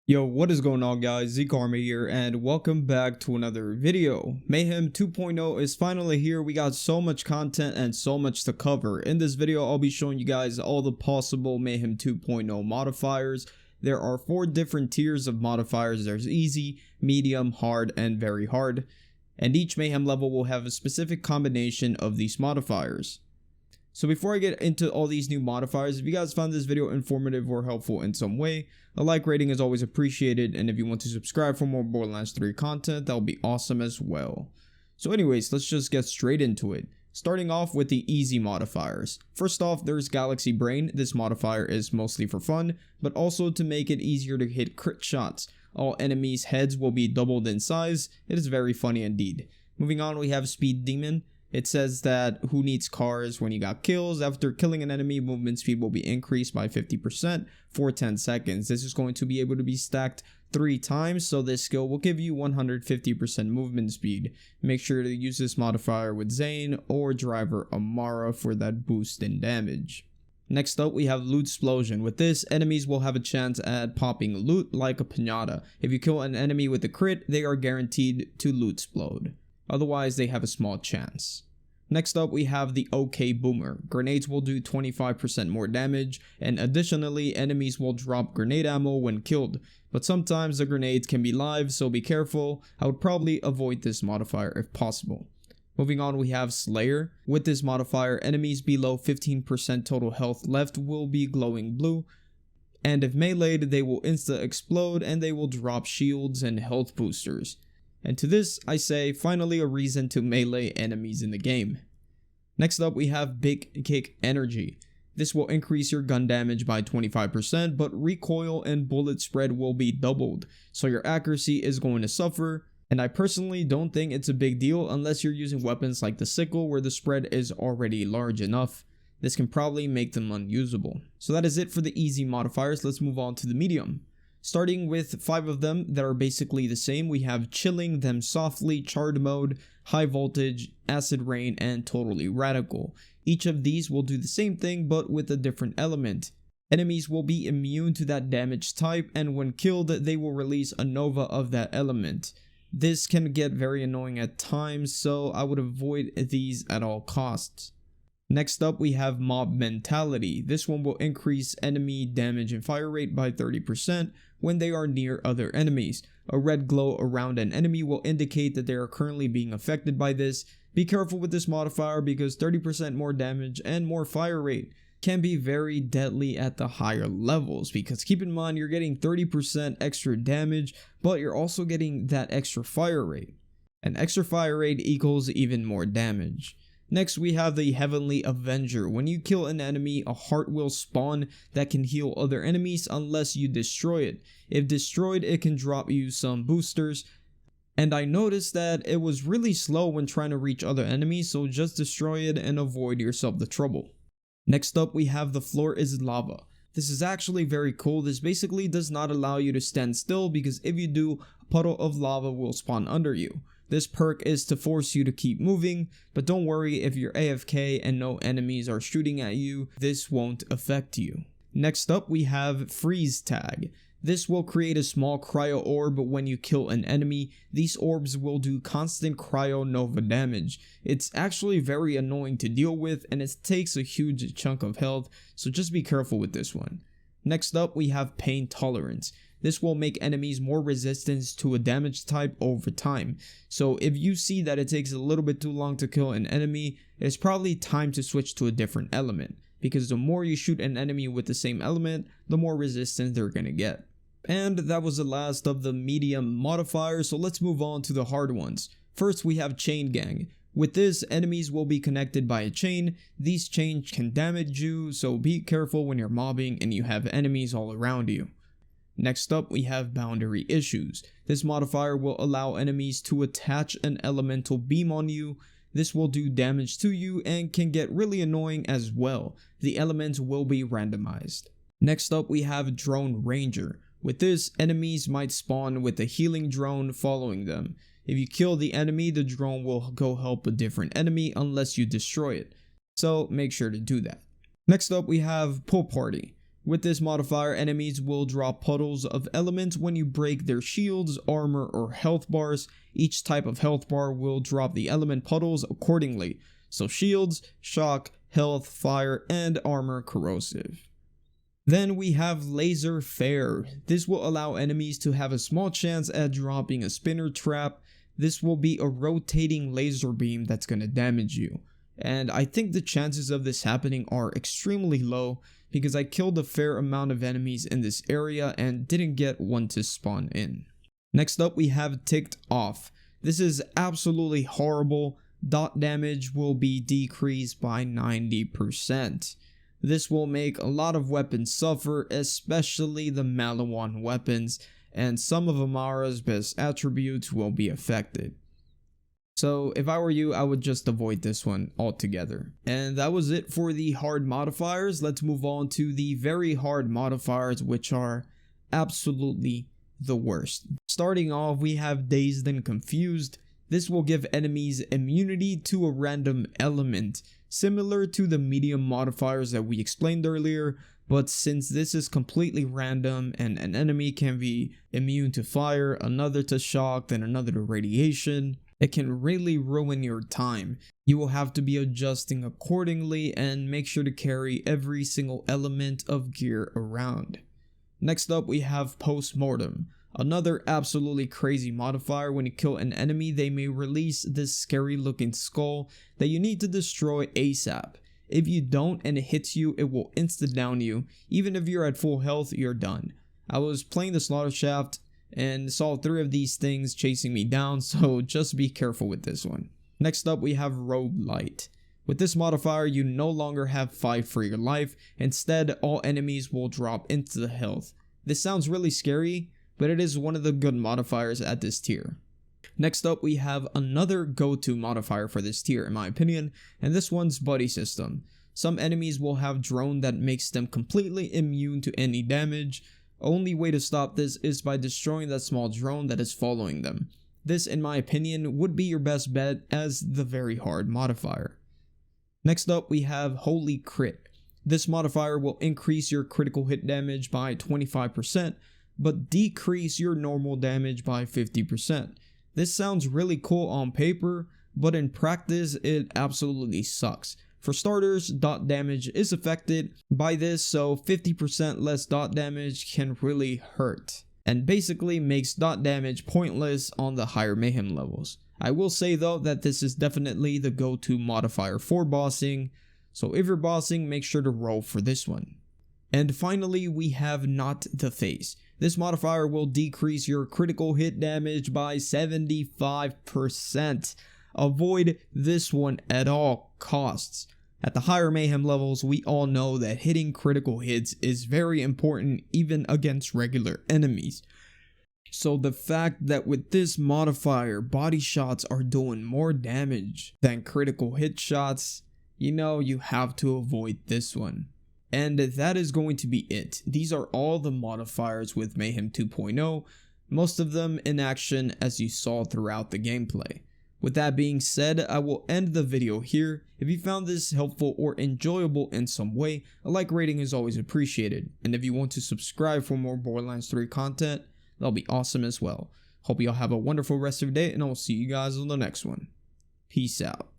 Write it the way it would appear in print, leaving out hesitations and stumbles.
Yo, what is going on guys, Zkarma here, and welcome back to another video. Mayhem 2.0 is finally here. We got so much content and so much to cover. In this video, I'll be showing you guys all the possible Mayhem 2.0 modifiers. There are 4 different tiers of modifiers. There's easy, medium, hard, and very hard. And each Mayhem level will have a specific combination of these modifiers. So before I get into all these new modifiers, if you guys found this video informative or helpful in some way, a like rating is always appreciated, and if you want to subscribe for more Borderlands 3 content, that would be awesome as well. So anyways, let's just get straight into it. Starting off with the easy modifiers. First off, there's Galaxy Brain. This modifier is mostly for fun, but also to make it easier to hit crit shots. All enemies' heads will be doubled in size. It is very funny indeed. Moving on, we have Speed Demon. It says that who needs cars when you got kills. After killing an enemy, movement speed will be increased by 50% for 10 seconds. This is going to be able to be stacked 3 times, so this skill will give you 150% movement speed. Make sure to use this modifier with Zane or driver Amara for that boost in damage. Next up, we have Loot Explosion. With this, enemies will have a chance at popping loot like a piñata. If you kill an enemy with a crit, they are guaranteed to loot explode. Otherwise, they have a small chance. Next up, we have the OK Boomer. Grenades will do 25% more damage, and additionally, enemies will drop grenade ammo when killed. But sometimes the grenades can be live, so be careful. I would probably avoid this modifier if possible. Moving on, we have Slayer. With this modifier, enemies below 15% total health left will be glowing blue. And if meleeed, they will insta-explode and they will drop shields and health boosters. And to this, I say, finally a reason to melee enemies in the game. Next up, we have Big Kick Energy. This will increase your gun damage by 25%, but recoil and bullet spread will be doubled, so your accuracy is going to suffer. And I personally don't think it's a big deal unless you're using weapons like the sickle where the spread is already large enough. This can probably make them unusable. So that is it for the easy modifiers. Let's move on to the medium. Starting with 5 of them that are basically the same, we have Chilling Them Softly, Charred Mode, High Voltage, Acid Rain, and Totally Radical. Each of these will do the same thing but with a different element. Enemies will be immune to that damage type, and when killed, they will release a nova of that element. This can get very annoying at times, so I would avoid these at all costs. Next up, we have Mob Mentality. This one will increase enemy damage and fire rate by 30% when they are near other enemies. A red glow around an enemy will indicate that they are currently being affected by this. Be careful with this modifier because 30% more damage and more fire rate can be very deadly at the higher levels, because keep in mind you're getting 30% extra damage, but you're also getting that extra fire rate. And extra fire rate equals even more damage. Next, we have the Heavenly Avenger. When you kill an enemy, a heart will spawn that can heal other enemies unless you destroy it. If destroyed, it can drop you some boosters. And I noticed that it was really slow when trying to reach other enemies, so just destroy it and avoid yourself the trouble. Next up, we have The Floor is Lava. This is actually very cool. This basically does not allow you to stand still, because if you do, a puddle of lava will spawn under you. This perk is to force you to keep moving, but don't worry, if you're AFK and no enemies are shooting at you, this won't affect you. Next up, we have Freeze Tag. This will create a small cryo orb when you kill an enemy. These orbs will do constant cryo nova damage. It's actually very annoying to deal with, and it takes a huge chunk of health, so just be careful with this one. Next up, we have Pain Tolerance. This will make enemies more resistant to a damage type over time. So if you see that it takes a little bit too long to kill an enemy, it's probably time to switch to a different element, because the more you shoot an enemy with the same element, the more resistance they're gonna get. And that was the last of the medium modifiers, so let's move on to the hard ones. First, we have Chain Gang. With this, enemies will be connected by a chain. These chains can damage you, so be careful when you're mobbing and you have enemies all around you. Next up, we have Boundary Issues. This modifier will allow enemies to attach an elemental beam on you. This will do damage to you and can get really annoying as well. The elements will be randomized. Next up, we have Drone Ranger. With this, enemies might spawn with a healing drone following them. If you kill the enemy, the drone will go help a different enemy unless you destroy it. So make sure to do that. Next up, we have Pool Party. With this modifier, enemies will drop puddles of elements when you break their shields, armor, or health bars. Each type of health bar will drop the element puddles accordingly. So shields, shock, health, fire, and armor corrosive. Then we have Laser Fair. This will allow enemies to have a small chance at dropping a spinner trap. This will be a rotating laser beam that's going to damage you. And I think the chances of this happening are extremely low because I killed a fair amount of enemies in this area and didn't get one to spawn in. Next up we have Ticked Off. This is absolutely horrible. Dot damage will be decreased by 90%. This will make a lot of weapons suffer, especially the Malawan weapons, and some of Amara's best attributes will be affected. So if I were you, I would just avoid this one altogether. And that was it for the hard modifiers. Let's move on to the very hard modifiers, which are absolutely the worst. Starting off, we have Dazed and Confused. This will give enemies immunity to a random element, similar to the medium modifiers that we explained earlier, but since this is completely random and an enemy can be immune to fire, another to shock, then another to radiation, it can really ruin your time. You will have to be adjusting accordingly and make sure to carry every single element of gear around. Next up we have Postmortem. Another absolutely crazy modifier. When you kill an enemy, they may release this scary looking skull that you need to destroy ASAP. If you don't and it hits you, it will insta down you. Even if you're at full health, you're done. I was playing the Slaughter Shaft and saw 3 of these things chasing me down, so just be careful with this one. Next up we have Roguelite. With this modifier, you no longer have fight for your life. Instead, all enemies will drop into the health. This sounds really scary, but it is one of the good modifiers at this tier. Next up we have another go-to modifier for this tier in my opinion, and this one's Buddy System. Some enemies will have drone that makes them completely immune to any damage. Only way to stop this is by destroying that small drone that is following them. This in my opinion would be your best bet as the very hard modifier. Next up we have Holy Crit. This modifier will increase your critical hit damage by 25%, but decrease your normal damage by 50%. This sounds really cool on paper, but in practice it absolutely sucks. For starters, dot damage is affected by this, so 50% less dot damage can really hurt, and basically makes dot damage pointless on the higher mayhem levels. I will say though that this is definitely the go-to modifier for bossing, so if you're bossing, make sure to roll for this one. And finally we have Not the Face. This modifier will decrease your critical hit damage by 75%. Avoid this one at all costs. At the higher mayhem levels, we all know that hitting critical hits is very important even against regular enemies. So the fact that with this modifier, body shots are doing more damage than critical hit shots, you have to avoid this one. And that is going to be it. These are all the modifiers with Mayhem 2.0, most of them in action as you saw throughout the gameplay. With that being said, I will end the video here. If you found this helpful or enjoyable in some way, a like rating is always appreciated. And if you want to subscribe for more Borderlands 3 content, that'll be awesome as well. Hope y'all have a wonderful rest of your day, and I will see you guys on the next one. Peace out.